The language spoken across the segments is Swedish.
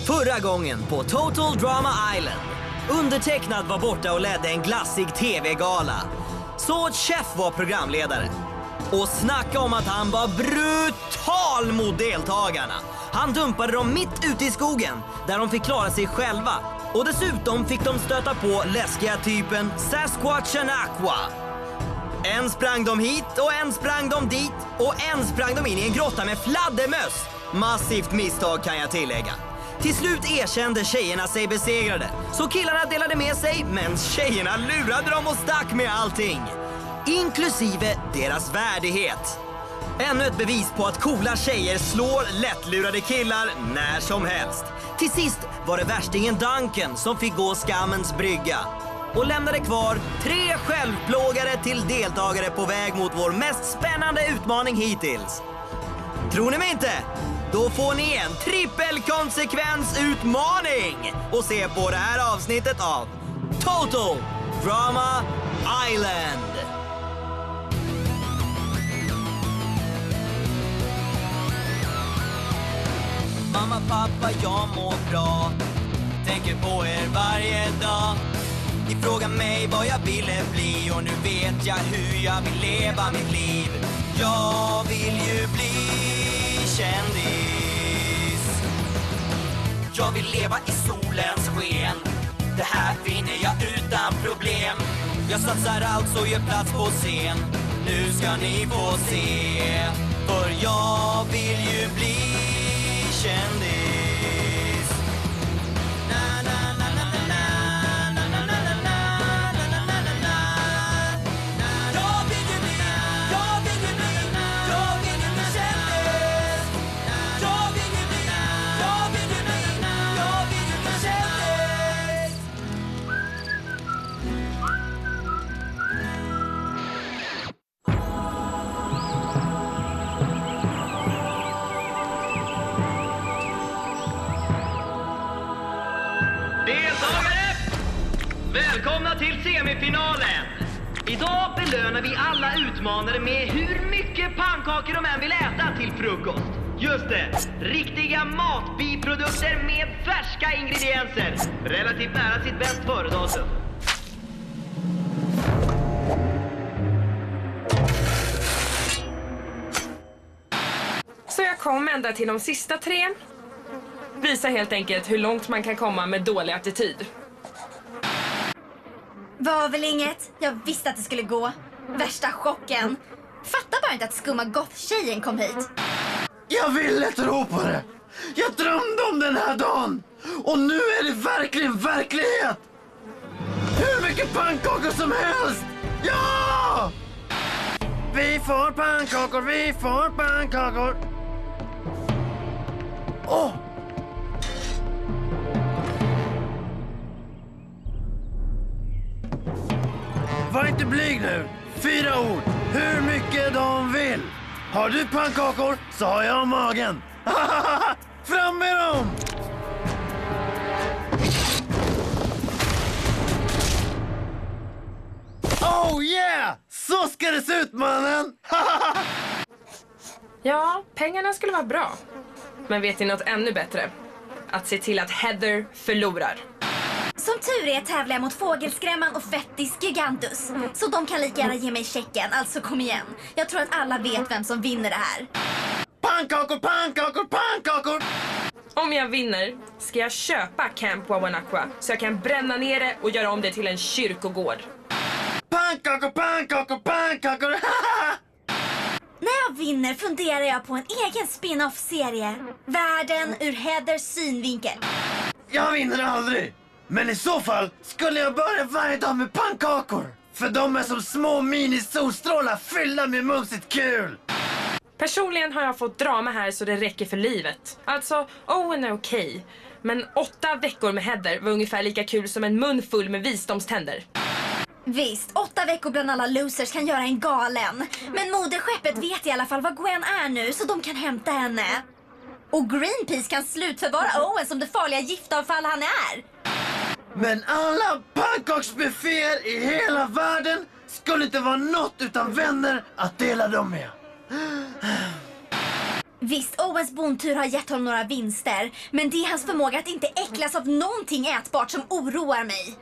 Förra gången på Total Drama Island. Undertecknad var borta och ledde en glassig tv-gala. Så Chef var programledare. Och snacka om att han var brutal mot deltagarna. Han dumpade dem mitt ute i skogen där de fick klara sig själva. Och dessutom fick de stöta på läskiga typen Sasquatch and Aqua. En sprang de hit och en sprang de dit och en sprang de in i en grotta med fladdermöss. Massivt misstag kan jag tillägga. Till slut erkände tjejerna sig besegrade. Så killarna delade med sig, men tjejerna lurade dem och stack med allting. Inklusive deras värdighet. Ännu ett bevis på att coola tjejer slår lättlurade killar när som helst. Till sist var det värstingen Duncan som fick gå skammens brygga. Och lämnade kvar 3 självplågare till deltagare på väg mot vår mest spännande utmaning hittills. Tror ni mig inte? Då får ni en trippelkonsekvensutmaning och se på det här avsnittet av Total Drama Island. Mamma, pappa, jag mår bra. Tänker på er varje dag. Ni frågar mig vad jag ville bli och nu vet jag hur jag vill leva mitt liv. Jag vill ju bli kändis. Jag vill leva i solens sken. Det här finner jag utan problem. Jag satsar allt och gör plats på scen. Nu ska ni få se. För jag vill ju bli kändis. Välkomna till semifinalen! Idag belönar vi alla utmanare med hur mycket pannkakor de än vill äta till frukost. Just det, riktiga matbiprodukter med färska ingredienser. Relativt nära sitt bäst före-datum. Så jag kom ända till de sista 3. Visa helt enkelt hur långt man kan komma med dålig attityd. Var väl inget. Jag visste att det skulle gå. Värsta chocken. Fattar bara inte att skumma goth-tjejen kom hit. Jag ville tro på det. Jag drömde om den här dagen. Och nu är det verkligen verklighet. Hur mycket pannkakor som helst. Ja! Vi får pannkakor, vi får pannkakor. Åh! Var inte blyg nu. 4 ord. Hur mycket de vill. Har du pannkakor så har jag magen. Fram med dem! Oh yeah! Så ska det se ut, mannen! Ja, pengarna skulle vara bra. Men vet ni något ännu bättre? Att se till att Heather förlorar. Som tur är tävlar jag mot Fågelskrämman och Fettis Gigantus. Så de kan lika gärna ge mig checken, alltså kom igen. Jag tror att alla vet vem som vinner det här. Pannkakor, pannkakor, pannkakor! Om jag vinner ska jag köpa Camp Wawanakwa så jag kan bränna ner det och göra om det till en kyrkogård. Pannkakor, pannkakor, pannkakor! När jag vinner funderar jag på en egen spin-off-serie. Världen ur Heathers synvinkel. Jag vinner aldrig! Men i så fall skulle jag börja varje dag med pannkakor. För de är som små mini-solstrålar fyllda med mumsigt kul. Personligen har jag fått drama här så det räcker för livet. Alltså, Owen är okej. Men 8 veckor med Heather var ungefär lika kul som en mun full med visdomständer. Visst, 8 veckor bland alla losers kan göra en galen. Men moderskeppet vet i alla fall vad Gwen är nu så de kan hämta henne. Och Greenpeace kan slutförvara Owen som det farliga giftavfall han är. Men alla pannkaksbufféer i hela världen skulle inte vara något utan vänner att dela dem med. Visst, Owens bondtur har gett honom några vinster, men det är hans förmåga att inte äcklas av någonting ätbart som oroar mig.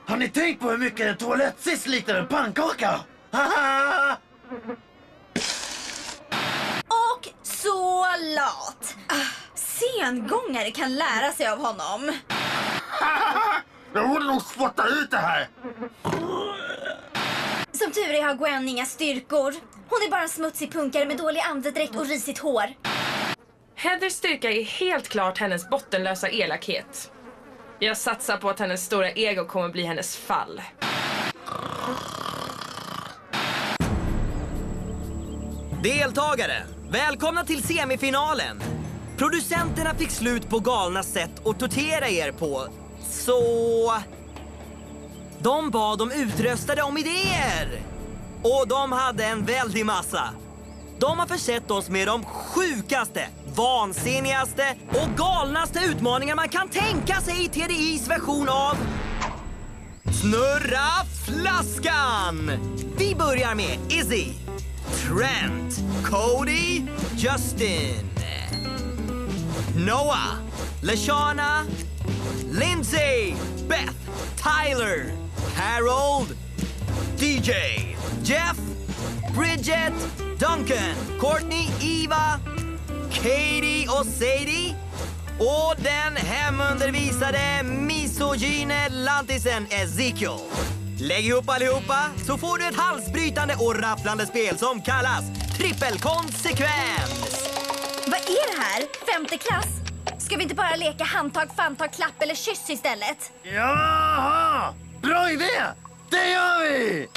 Har ni tänkt på hur mycket en toalettsits liknar en pannkaka? Haha! Och så lat. Sengångare kan lära sig av honom. Jag borde nog spotta ut det här. Som tur är har Gwen inga styrkor. Hon är bara en smutsig punkare med dålig andedräkt och risigt hår. Heathers styrka är helt klart hennes bottenlösa elakhet. Jag satsar på att hennes stora ego kommer bli hennes fall. Deltagare, välkomna till semifinalen. Producenterna fick slut på galna sätt att tortera er på. Så... de bad dem utröstade om idéer. Och de hade en väldig massa. De har försett oss med de sjukaste, vansinnigaste och galnaste utmaningar man kan tänka sig i TDIs version av Snurra flaskan! Vi börjar med Izzy, Trent, Cody, Justin, Noah, Lashana, Lindsay, Beth, Tyler, Harold, DJ, Jeff, Bridget, Duncan, Courtney, Eva, Katie och Sadie och den hemundervisade misogyne lantisen Ezekiel. Lägg ihop allihopa så får du ett halsbrytande och rafflande spel som kallas trippelkonsekvens. Vad är det här? 5:e klass? Ska vi inte bara leka handtag, famtag, klapp eller kyss istället? Jaha! Bra idé! Det gör vi!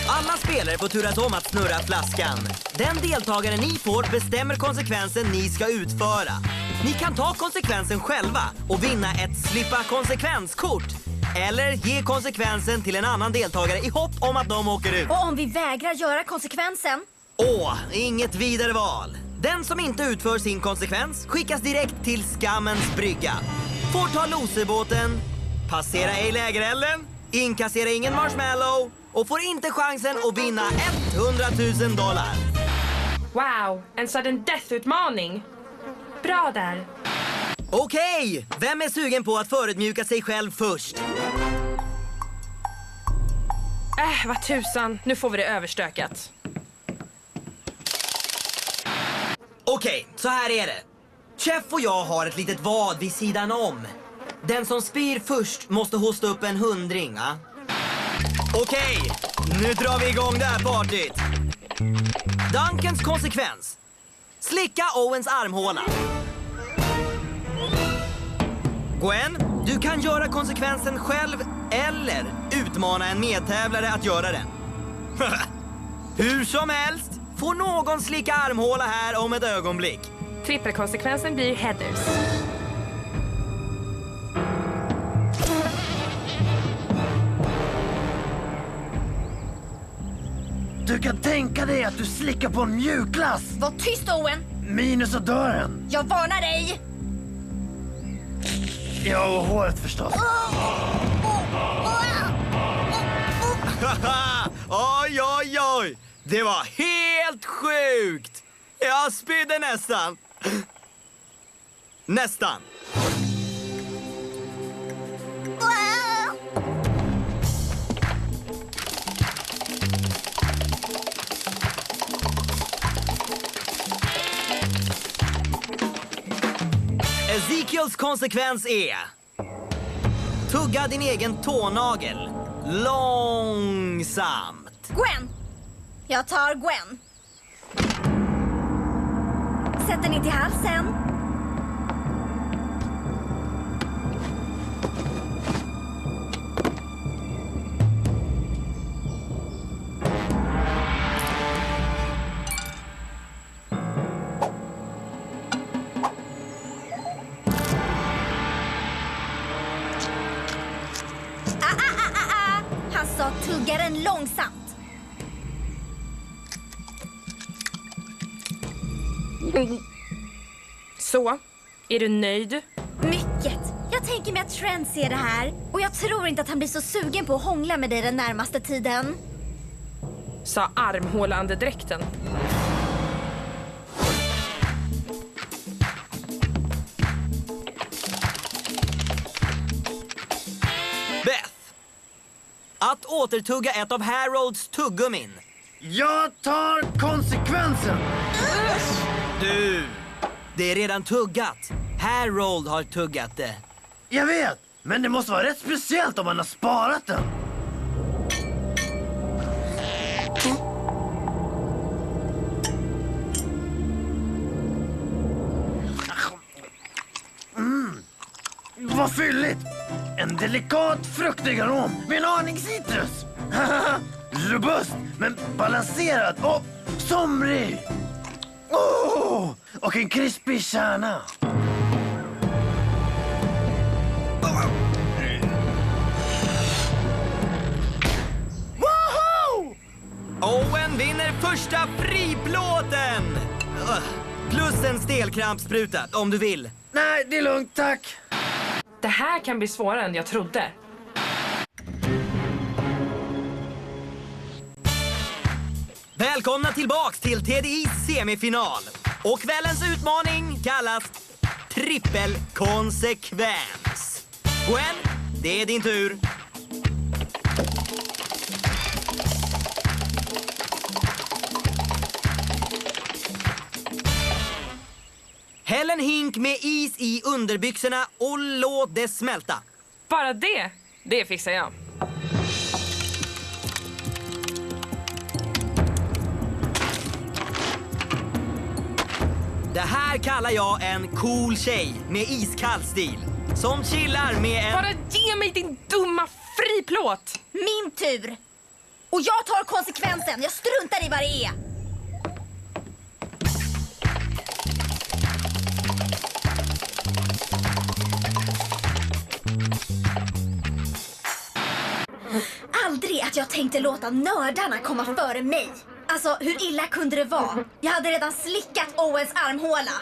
Alla spelare får turas om att snurra flaskan. Den deltagare ni får bestämmer konsekvensen ni ska utföra. Ni kan ta konsekvensen själva och vinna ett slippa konsekvenskort. Eller ge konsekvensen till en annan deltagare i hopp om att de åker ut. Och om vi vägrar göra konsekvensen? Inget vidare val. Den som inte utför sin konsekvens skickas direkt till skammens brygga. Får ta loserbåten, passera ej lägerelden, inkassera ingen marshmallow och får inte chansen att vinna $100,000. Wow, en sudden death-utmaning. Bra där. Okej, vem är sugen på att förutmjuka sig själv först? Vad tusan, nu får vi det överstökat. Okej, så här är det. Chef och jag har ett litet vad vid sidan om. Den som spyr först måste hosta upp en 100, va? Okej, nu drar vi igång det här partyt. Duncans konsekvens. Slicka Owens armhåla. Gwen, du kan göra konsekvensen själv eller utmana en medtävlare att göra den. Hur som helst får någon slicka armhåla här om ett ögonblick. Trippelkonsekvensen blir Heathers. Du kan tänka dig att du slickar på en mjukglass. Var tyst, Owen! Minus och dörren. Jag varnar dig! Ja, och håret förstås. Oj, oj, oj! Det var helt sjukt! Jag spydde nästan. Nästan. Ezekiels konsekvens är: tugga din egen tånagel långsamt. Gwen! Jag tar Gwen. Sätt den in till halsen. Han sa tugga den långsamt. Så, är du nöjd? Mycket. Jag tänker mig att Trent ser det här. Och jag tror inte att han blir så sugen på att hångla med dig den närmaste tiden. Sa armhålandedräkten. att återtugga ett av Harolds tuggummin. Jag tar konsekvensen. Du, det är redan tuggat. Harold har tuggat det. Jag vet, men det måste vara rätt speciellt om man har sparat den. Vad fylligt! En delikat fruktig arom med en aning citrus. Robust, men balanserad och somrig. Och en krispig kärna. Woho! Owen vinner första friplåten! Plus en stelkrampsspruta, om du vill. Nej, det är lugnt, tack. Det här kan bli svårare än jag trodde. Välkomna tillbaks till TDIs semifinal. Och kvällens utmaning kallas trippelkonsekvens. Gwen, det är din tur. Häll en hink med is i underbyxorna och låt det smälta. Bara det fixar jag. Det här kallar jag en cool tjej med iskall stil. Som chillar med en... Bara ge mig din dumma friplåt! Min tur! Och jag tar konsekvensen. Jag struntar i vad det är. Aldrig att jag tänkte låta nördarna komma före mig. Alltså, hur illa kunde det vara? Jag hade redan slickat Owens armhåla.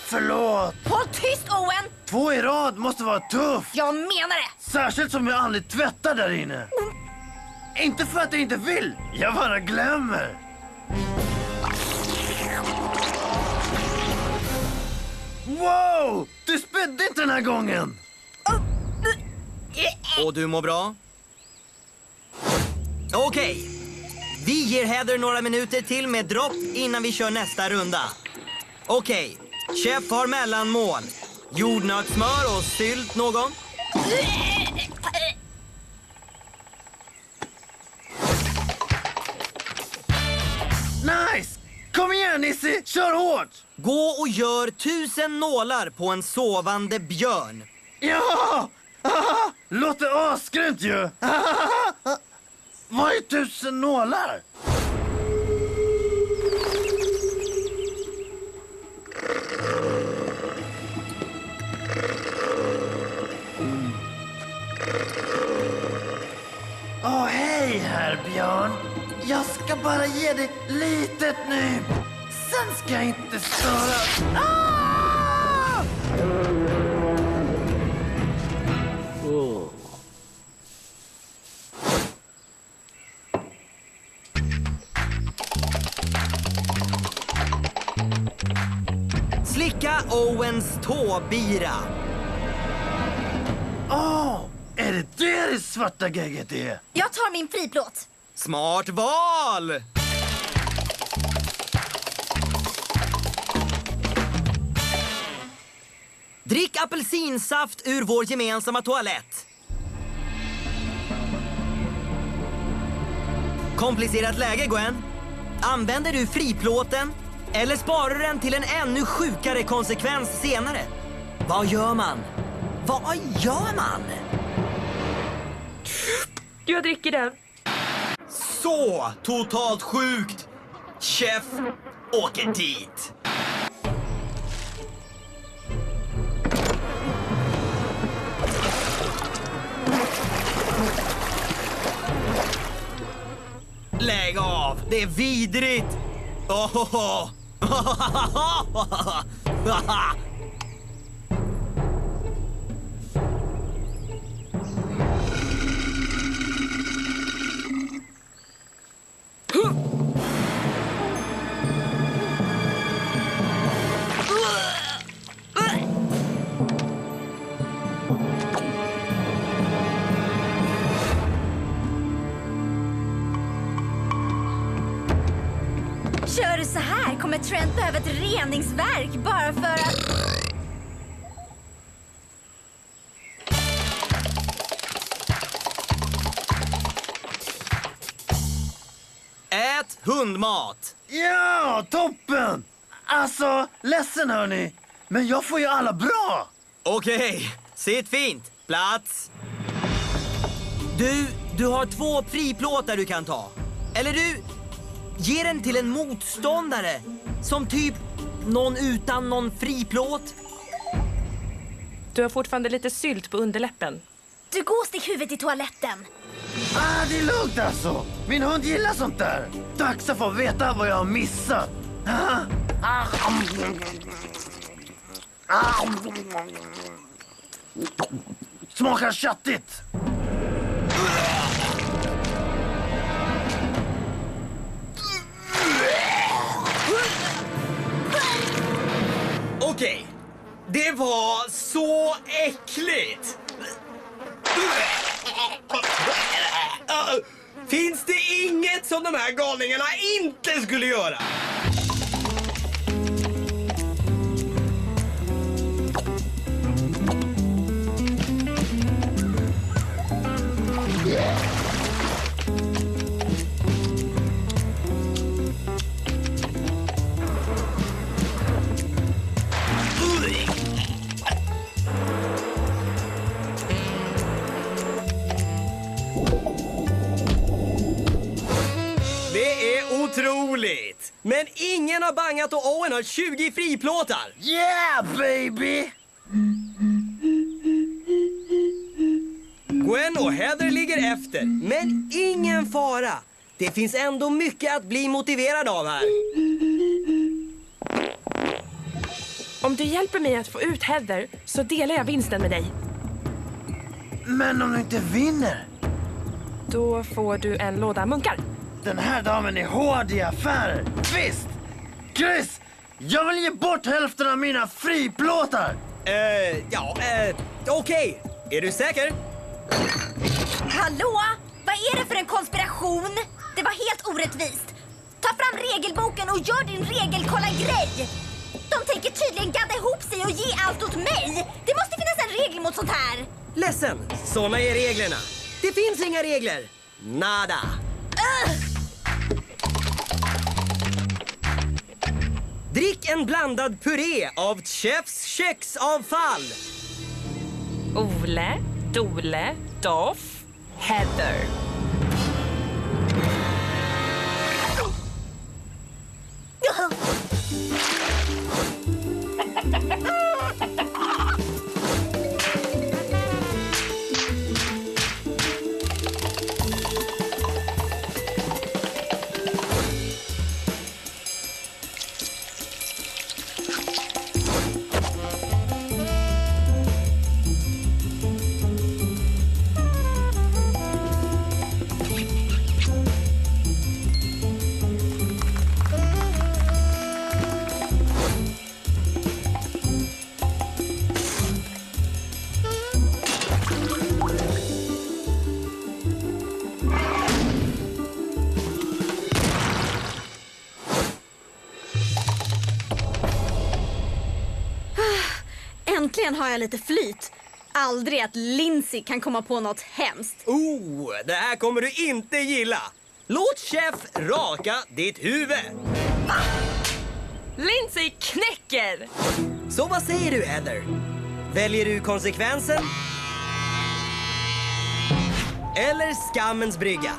Förlåt. Håll tyst, Owen! 2 i rad måste vara tufft. Jag menar det! Särskilt som jag aldrig tvättar där inne. Inte för att jag inte vill, jag bara glömmer. Wow! Du spydde inte den här gången. Och du mår bra? Okej. Vi ger Heather några minuter till med dropp innan vi kör nästa runda. Okej. Chef har mellanmål. Jordnötssmör och sylt någon? Nice! Kom igen, Nissi! Kör hårt! Gå och gör 1000 nålar på en sovande björn. Ja! Låter asgrymt ju! Vad är 1000 nålar? Hej herr björn. Jag ska bara ge dig litet nyp. Sen ska jag inte störa. Slicka Owens tåbira. Är det svarta gegget är? Jag tar min friplåt. Smart val! Drick apelsinsaft ur vår gemensamma toalett. Komplicerat läge, Gwen. Använder du friplåten eller sparar du den till en ännu sjukare konsekvens senare? Vad gör man? Vad gör man? Jag dricker den. Så totalt sjukt. Chef åker dit. Lägg av, det är vidrigt. Kör du så här kommer Trent behöva ett reningsverk bara för att... Ät hundmat! Ja, toppen! Alltså, ledsen hörni, men jag får ju alla bra! Okej, sitt fint. Plats. Du har 2 friplåtar du kan ta. Eller du, ge den till en motståndare. Som typ någon utan någon friplåt. Du har fortfarande lite sylt på underläppen. Du går och stick huvudet i toaletten. Det är lugnt alltså. Min hund gillar sånt där. Dags att få veta vad jag har missat. Smakar köttigt. Okej, det var så äckligt. Finns det inget som de här galningarna inte skulle göra? Det är otroligt! Men ingen har bangat och Owen har 20 friplåtar! Yeah, baby! Gwen och Heather ligger efter, men ingen fara. Det finns ändå mycket att bli motiverad av här. Om du hjälper mig att få ut Heather så delar jag vinsten med dig. Men om du inte vinner? Då får du en låda munkar. Den här damen är hård i affärer. Visst! Chris, jag vill ge bort hälften av mina friplåtar. Okej. Är du säker? Hallå? Vad är det för en konspiration? Det var helt orättvist. Ta fram regelboken och gör din regelkolla grej. De tänker tydligen gadda ihop sig och ge allt åt mig. Det måste finnas en regel mot sånt här. Ledsen, såna är reglerna. Det finns inga regler. Nada. Drick en blandad puré av Chefs köksavfall. Ole, Dole, Doff, Heather. Äntligen har jag lite flyt. Aldrig att Lindsay kan komma på något hemskt. Det här kommer du inte gilla. Låt Chef raka ditt huvud. Lindsay knäcker! Så vad säger du, Heather? Väljer du konsekvensen? Eller skammens brygga?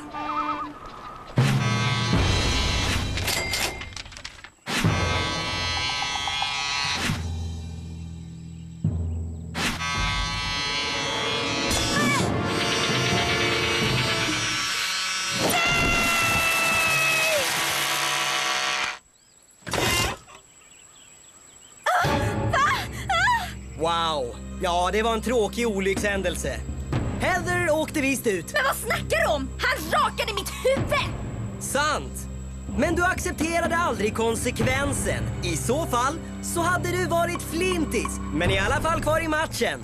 Ja, det var en tråkig olyckshändelse. Heather åkte visst ut. Men vad snackar du om? Han rakade mitt huvud! Sant. Men du accepterade aldrig konsekvensen. I så fall så hade du varit flintis, men i alla fall kvar i matchen.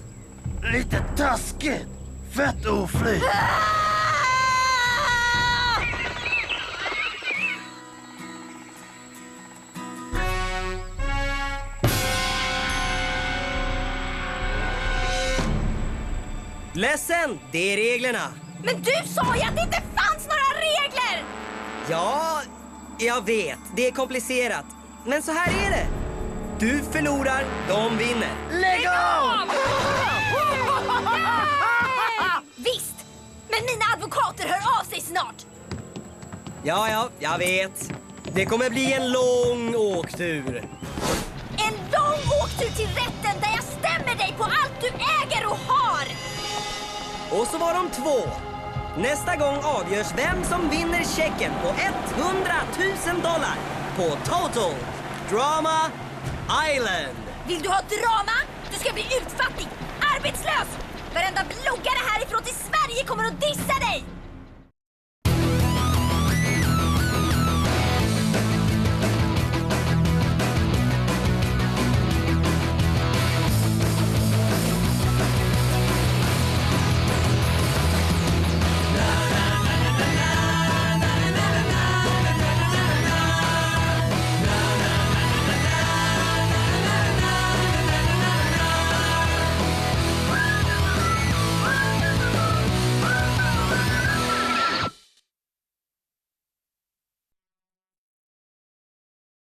Lite taskigt. Fett oflyt. Ledsen, det är reglerna. Men du sa ju att det inte fanns några regler! Ja, jag vet. Det är komplicerat. Men så här är det. Du förlorar, de vinner. Lägg av! Visst! Men mina advokater hör av sig snart. Ja, jag vet. Det kommer bli en lång åktur. En lång åktur till rätten där jag stämmer dig på allt du äger och har! Och så var de 2. Nästa gång avgörs vem som vinner checken på $100,000 på Total Drama Island. Vill du ha drama? Du ska bli utfattig, arbetslös! Varenda bloggare härifrån till Sverige kommer att dissa dig!